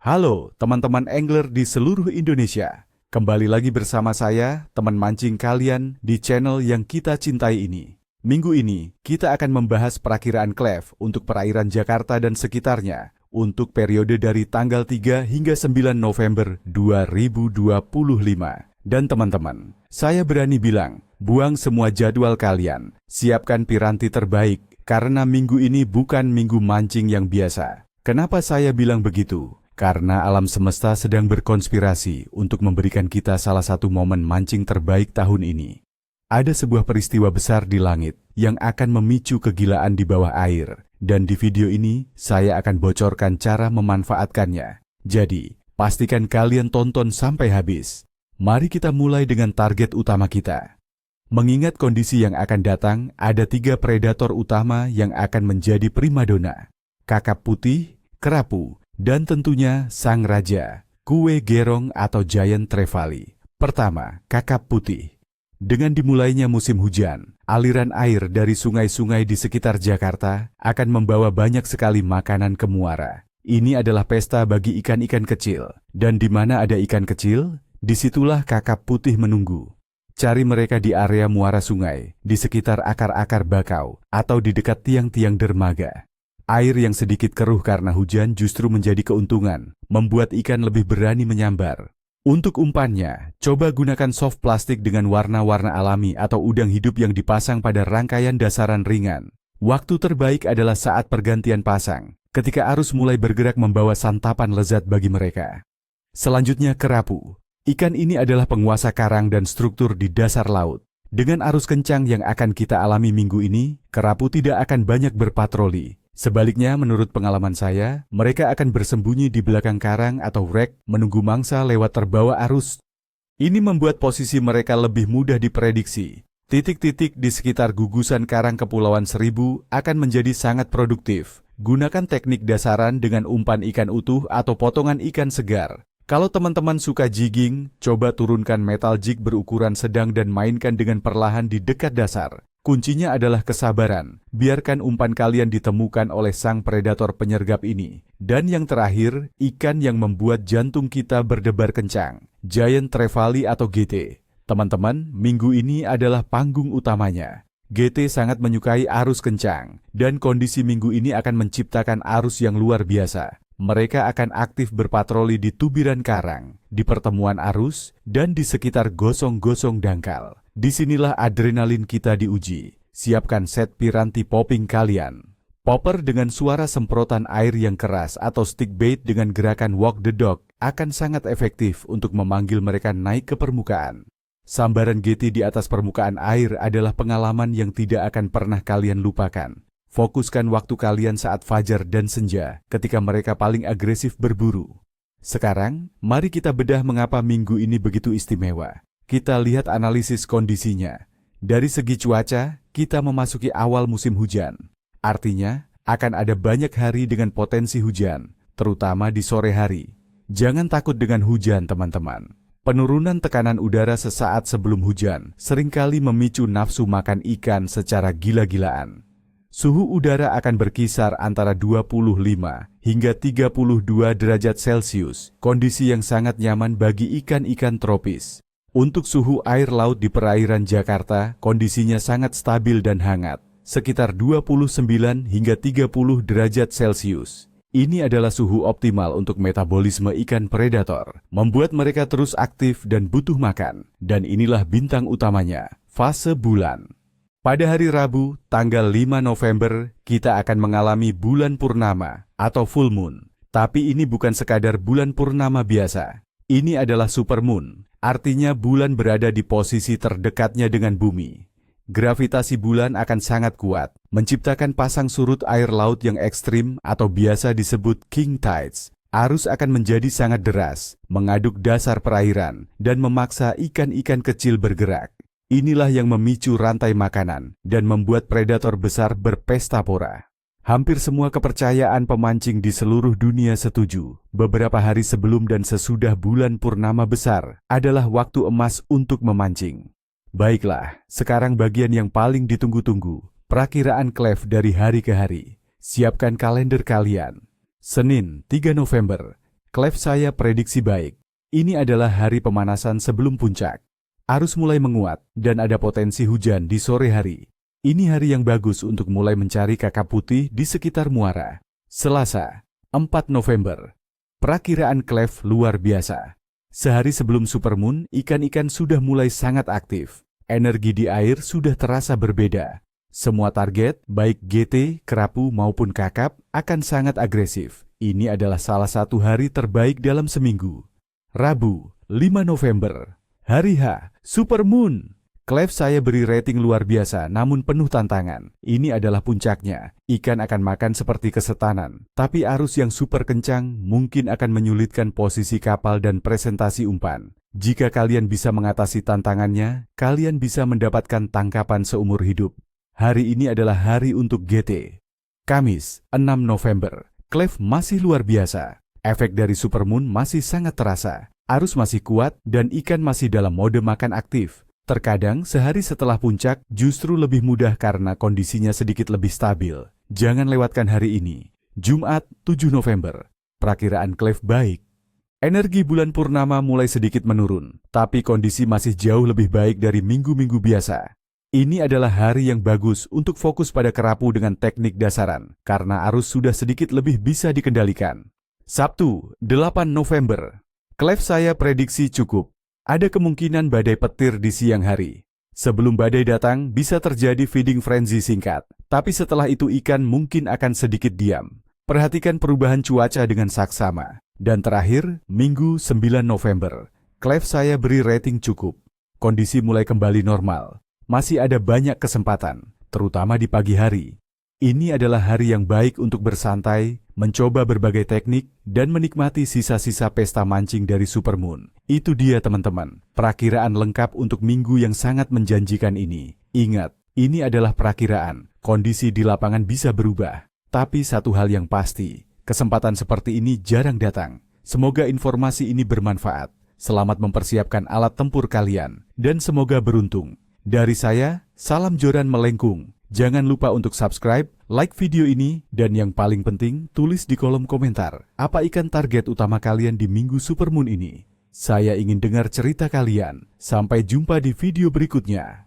Halo teman-teman angler di seluruh Indonesia. Kembali lagi bersama saya, teman mancing kalian di channel yang kita cintai ini. Minggu ini, kita akan membahas perakiraan klef untuk perairan Jakarta dan sekitarnya untuk periode dari tanggal 3 hingga 9 November 2025. Dan teman-teman, saya berani bilang, buang semua jadwal kalian, siapkan piranti terbaik, karena minggu ini bukan minggu mancing yang biasa. Kenapa saya bilang begitu? Karena alam semesta sedang berkonspirasi untuk memberikan kita salah satu momen mancing terbaik tahun ini. Ada sebuah peristiwa besar di langit yang akan memicu kegilaan di bawah air, dan di video ini saya akan bocorkan cara memanfaatkannya. Jadi, pastikan kalian tonton sampai habis. Mari kita mulai dengan target utama kita. Mengingat kondisi yang akan datang, ada 3 predator utama yang akan menjadi primadona. Kakap putih, kerapu, dan tentunya sang raja, kue gerong atau giant trevally. Pertama, kakap putih. Dengan dimulainya musim hujan, aliran air dari sungai-sungai di sekitar Jakarta akan membawa banyak sekali makanan ke muara. Ini adalah pesta bagi ikan-ikan kecil, dan di mana ada ikan kecil, disitulah kakap putih menunggu. Cari mereka di area muara sungai, di sekitar akar-akar bakau, atau di dekat tiang-tiang dermaga. Air yang sedikit keruh karena hujan justru menjadi keuntungan, membuat ikan lebih berani menyambar. Untuk umpannya, coba gunakan soft plastik dengan warna-warna alami atau udang hidup yang dipasang pada rangkaian dasaran ringan. Waktu terbaik adalah saat pergantian pasang, ketika arus mulai bergerak membawa santapan lezat bagi mereka. Selanjutnya kerapu. Ikan ini adalah penguasa karang dan struktur di dasar laut. Dengan arus kencang yang akan kita alami minggu ini, kerapu tidak akan banyak berpatroli. Sebaliknya, menurut pengalaman saya, mereka akan bersembunyi di belakang karang atau rek menunggu mangsa lewat terbawa arus. Ini membuat posisi mereka lebih mudah diprediksi. Titik-titik di sekitar gugusan karang Kepulauan Seribu akan menjadi sangat produktif. Gunakan teknik dasaran dengan umpan ikan utuh atau potongan ikan segar. Kalau teman-teman suka jigging, coba turunkan metal jig berukuran sedang dan mainkan dengan perlahan di dekat dasar. Kuncinya adalah kesabaran. Biarkan umpan kalian ditemukan oleh sang predator penyergap ini. Dan yang terakhir, ikan yang membuat jantung kita berdebar kencang. Giant trevally atau GT. Teman-teman, minggu ini adalah panggung utamanya. GT sangat menyukai arus kencang, dan kondisi minggu ini akan menciptakan arus yang luar biasa. Mereka akan aktif berpatroli di tubiran karang, di pertemuan arus, dan di sekitar gosong-gosong dangkal. Disinilah adrenalin kita diuji. Siapkan set piranti popping kalian. Popper dengan suara semprotan air yang keras atau stick bait dengan gerakan walk the dog akan sangat efektif untuk memanggil mereka naik ke permukaan. Sambaran GT di atas permukaan air adalah pengalaman yang tidak akan pernah kalian lupakan. Fokuskan waktu kalian saat fajar dan senja ketika mereka paling agresif berburu. Sekarang, mari kita bedah mengapa minggu ini begitu istimewa. Kita lihat analisis kondisinya. Dari segi cuaca, kita memasuki awal musim hujan. Artinya, akan ada banyak hari dengan potensi hujan, terutama di sore hari. Jangan takut dengan hujan, teman-teman. Penurunan tekanan udara sesaat sebelum hujan seringkali memicu nafsu makan ikan secara gila-gilaan. Suhu udara akan berkisar antara 25 hingga 32 derajat Celcius, kondisi yang sangat nyaman bagi ikan-ikan tropis. Untuk suhu air laut di perairan Jakarta, kondisinya sangat stabil dan hangat, sekitar 29 hingga 30 derajat Celcius. Ini adalah suhu optimal untuk metabolisme ikan predator, membuat mereka terus aktif dan butuh makan. Dan inilah bintang utamanya, fase bulan. Pada hari Rabu, tanggal 5 November, kita akan mengalami bulan purnama atau full moon. Tapi ini bukan sekadar bulan purnama biasa. Ini adalah supermoon, artinya bulan berada di posisi terdekatnya dengan bumi. Gravitasi bulan akan sangat kuat, menciptakan pasang surut air laut yang ekstrim atau biasa disebut king tides. Arus akan menjadi sangat deras, mengaduk dasar perairan, dan memaksa ikan-ikan kecil bergerak. Inilah yang memicu rantai makanan dan membuat predator besar berpesta pora. Hampir semua kepercayaan pemancing di seluruh dunia setuju. Beberapa hari sebelum dan sesudah bulan purnama besar adalah waktu emas untuk memancing. Baiklah, sekarang bagian yang paling ditunggu-tunggu, perakiraan klef dari hari ke hari. Siapkan kalender kalian. Senin 3 November, Clef saya prediksi baik. Ini adalah hari pemanasan sebelum puncak. Arus mulai menguat dan ada potensi hujan di sore hari. Ini hari yang bagus untuk mulai mencari kakap putih di sekitar muara. Selasa, 4 November. Perakiraan Clef luar biasa. Sehari sebelum supermoon, ikan-ikan sudah mulai sangat aktif. Energi di air sudah terasa berbeda. Semua target, baik GT, kerapu maupun kakap, akan sangat agresif. Ini adalah salah satu hari terbaik dalam seminggu. Rabu, 5 November. Hari H, Supermoon. Clef saya beri rating luar biasa namun penuh tantangan. Ini adalah puncaknya. Ikan akan makan seperti kesetanan. Tapi arus yang super kencang mungkin akan menyulitkan posisi kapal dan presentasi umpan. Jika kalian bisa mengatasi tantangannya, kalian bisa mendapatkan tangkapan seumur hidup. Hari ini adalah hari untuk GT. Kamis, 6 November. Clef masih luar biasa. Efek dari supermoon masih sangat terasa. Arus masih kuat dan ikan masih dalam mode makan aktif. Terkadang sehari setelah puncak justru lebih mudah karena kondisinya sedikit lebih stabil. Jangan lewatkan hari ini. Jumat, 7 November. Perakiraan Clef baik. Energi bulan purnama mulai sedikit menurun, tapi kondisi masih jauh lebih baik dari minggu-minggu biasa. Ini adalah hari yang bagus untuk fokus pada kerapu dengan teknik dasaran, karena arus sudah sedikit lebih bisa dikendalikan. Sabtu, 8 November. Clef saya prediksi cukup. Ada kemungkinan badai petir di siang hari. Sebelum badai datang, bisa terjadi feeding frenzy singkat, tapi setelah itu ikan mungkin akan sedikit diam. Perhatikan perubahan cuaca dengan saksama. Dan terakhir, Minggu 9 November. Clef saya beri rating cukup. Kondisi mulai kembali normal. Masih ada banyak kesempatan, terutama di pagi hari. Ini adalah hari yang baik untuk bersantai, mencoba berbagai teknik, dan menikmati sisa-sisa pesta mancing dari supermoon. Itu dia teman-teman, perakiraan lengkap untuk minggu yang sangat menjanjikan ini. Ingat, ini adalah perakiraan, kondisi di lapangan bisa berubah. Tapi satu hal yang pasti, kesempatan seperti ini jarang datang. Semoga informasi ini bermanfaat. Selamat mempersiapkan alat tempur kalian, dan semoga beruntung. Dari saya, salam joran melengkung. Jangan lupa untuk subscribe, like video ini, dan yang paling penting, tulis di kolom komentar, apa ikan target utama kalian di minggu supermoon ini? Saya ingin dengar cerita kalian. Sampai jumpa di video berikutnya.